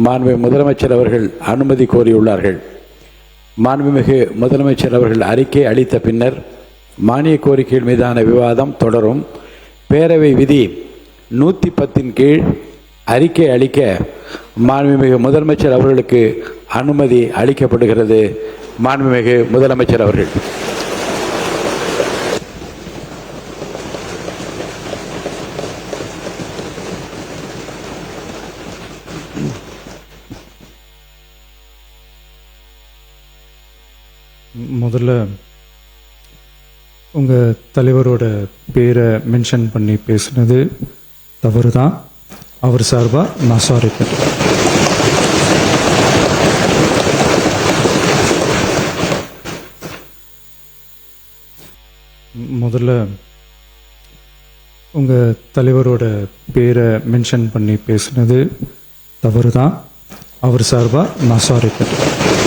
மாண்புமிகு முதலமைச்சர் அவர்கள் அனுமதி கோரியுள்ளார்கள். மாண்புமிகு முதலமைச்சர் அவர்கள் அறிக்கை அளித்த பின்னர் மானிய கோரிக்கைகள் மீதான விவாதம் தொடரும். பேரவை விதி 110 கீழ் அறிக்கை அளிக்க மாண்புமிகு முதலமைச்சர் அவர்களுக்கு அனுமதி அளிக்கப்படுகிறது. மாண்புமிகு முதலமைச்சர் அவர்கள். முதல்ல உங்கள் தலைவரோட பேரை மென்ஷன் பண்ணி பேசுனது தவறு தான். அவர் சார்பாக நான் சாரி கேட்குறேன். முதல்ல உங்கள் தலைவரோட பேரை மென்ஷன் பண்ணி பேசுனது தவறு தான். அவர் சார்பாக நான் சாரி கேட்குறேன்.